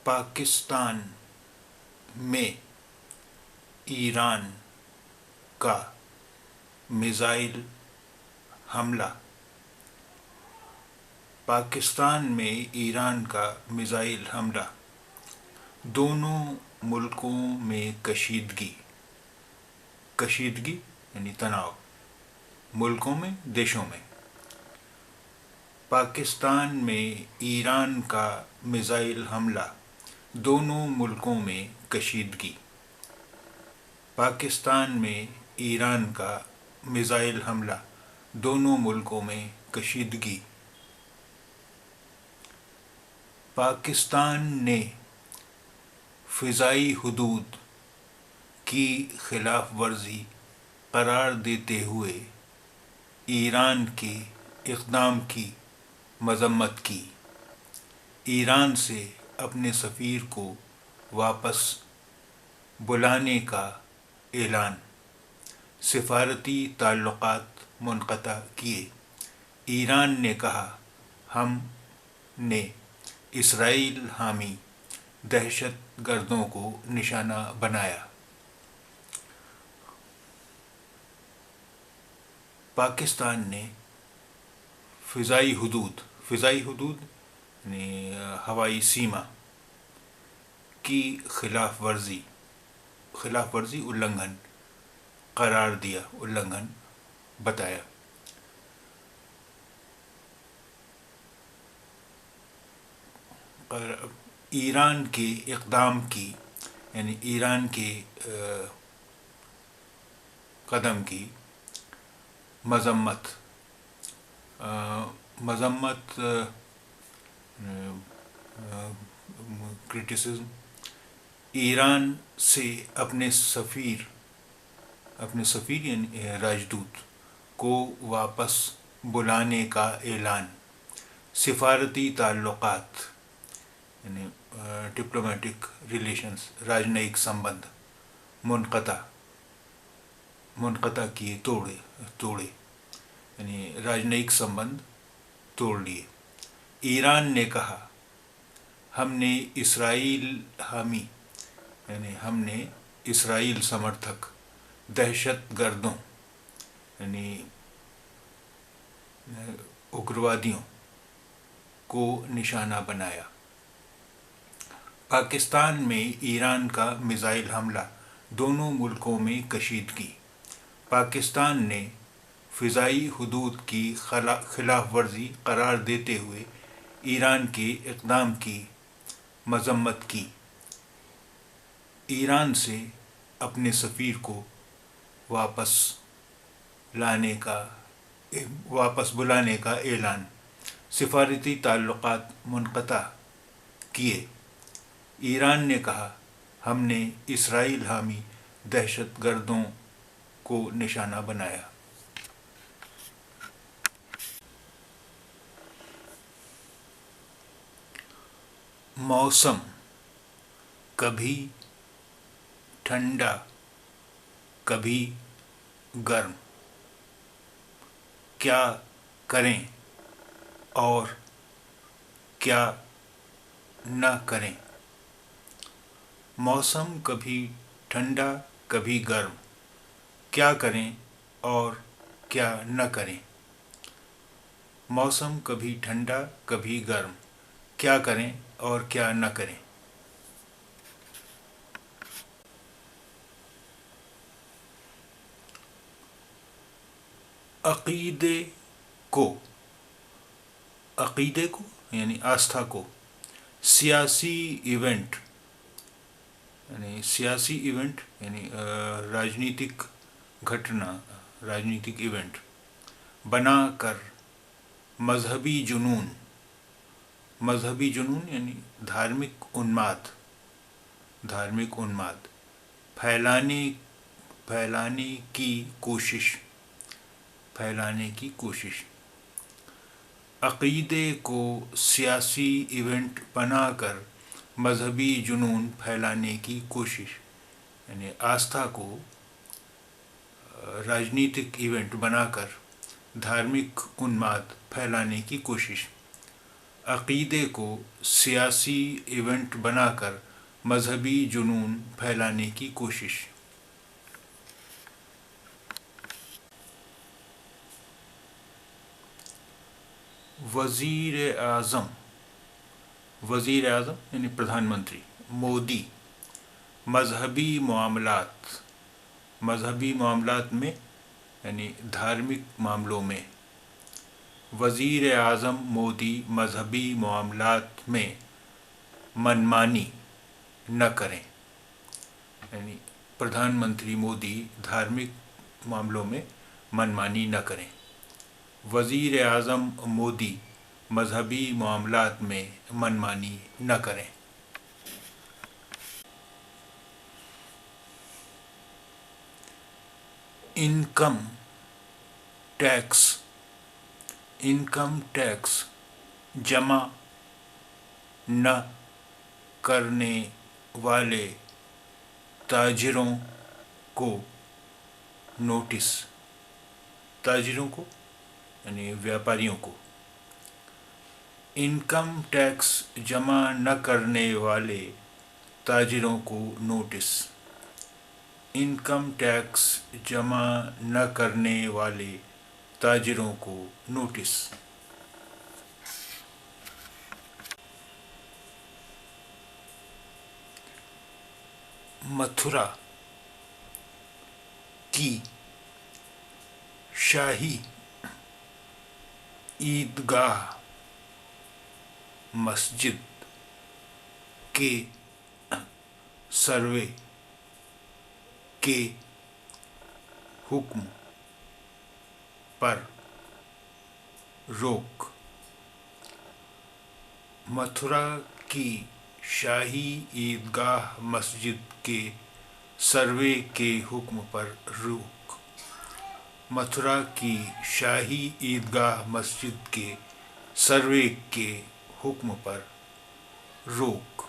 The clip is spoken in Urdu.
پاکستان میں ایران کا میزائل حملہ پاکستان میں ایران کا میزائل حملہ دونوں ملکوں میں کشیدگی یعنی تناؤ، ملکوں میں، دیشوں میں۔ پاکستان میں ایران کا میزائل حملہ دونوں ملکوں میں کشیدگی۔ پاکستان میں ایران کا میزائل حملہ دونوں ملکوں میں کشیدگی۔ پاکستان نے فضائی حدود کی خلاف ورزی قرار دیتے ہوئے ایران کے اقدام کی مذمت کی۔ ایران سے اپنے سفیر کو واپس بلانے کا اعلان، سفارتی تعلقات منقطع کیے۔ ایران نے کہا، ہم نے اسرائیل حامی دہشت گردوں کو نشانہ بنایا۔ پاکستان نے فضائی حدود یعنی ہوائی سیما کی خلاف ورزی النگھن قرار دیا، النگھن بتایا۔ ایران کے اقدام کی یعنی ایران کے قدم کی مذمت کرٹیسزم۔ ایران سے اپنے سفیر یعنی راجدوت کو واپس بلانے کا اعلان، سفارتی تعلقات یعنی ڈپلومیٹک ریلیشنز، راجنیک سمبند منقطع کیے، توڑے یعنی راجنیک سمبند توڑ لیے۔ ایران نے کہا، ہم نے اسرائیل حامی یعنی ہم نے اسرائیل سمرتھک دہشت گردوں یعنی اگروادیوں کو نشانہ بنایا۔ پاکستان میں ایران کا میزائل حملہ دونوں ملکوں میں کشیدگی۔ پاکستان نے فضائی حدود کی خلاف ورزی قرار دیتے ہوئے ایران کے اقدام کی مذمت کی۔ ایران سے اپنے سفیر کو واپس بلانے کا اعلان، سفارتی تعلقات منقطع کیے۔ ایران نے کہا، ہم نے اسرائیل حامی دہشت گردوں کو نشانہ بنایا۔ موسم کبھی ٹھنڈا کبھی گرم، کیا کریں اور کیا نہ کریں۔ موسم کبھی ٹھنڈا کبھی گرم، کیا کریں اور کیا نہ کریں۔ موسم کبھی ٹھنڈا کبھی گرم، کیا کریں اور کیا نہ کریں۔ عقیدے کو یعنی آستھا کو سیاسی ایونٹ یعنی راجنیتک گھٹنا، راجنیتک ایونٹ بنا کر مذہبی جنون یعنی دھارمک انماد پھیلانے کی کوشش۔ عقیدے کو سیاسی ایونٹ بنا کر مذہبی جنون پھیلانے کی کوشش، یعنی آستھا کو راجنیتک ایونٹ بنا کر دھارمک انماد پھیلانے کی کوشش۔ عقیدے کو سیاسی ایونٹ بنا کر مذہبی جنون پھیلانے کی کوشش۔ وزیر اعظم یعنی پردھان منتری مودی مذہبی معاملات میں یعنی دھارمک معاملوں میں، وزیر اعظم مودی مذہبی معاملات میں منمانی نہ کریں، یعنی پردھان منتری مودی دھارمک معاملوں میں منمانی نہ کریں۔ وزیر اعظم مودی مذہبی معاملات میں منمانی نہ کریں۔ انکم ٹیکس جمع نہ کرنے والے تاجروں کو نوٹس، یعنی ویاپاریوں کو، انکم ٹیکس جمع نہ کرنے والے تاجروں کو نوٹس، انکم ٹیکس جمع نہ کرنے والے تاجروں کو نوٹس۔ متھرا کی شاہی عیدگاہ مسجد کے سروے کے حکم پر روک۔ متھرا کی شاہی عیدگاہ مسجد کے سروے کے حکم پر روک۔ متھرا کی شاہی عیدگاہ مسجد کے سروے کے حکم پر روک۔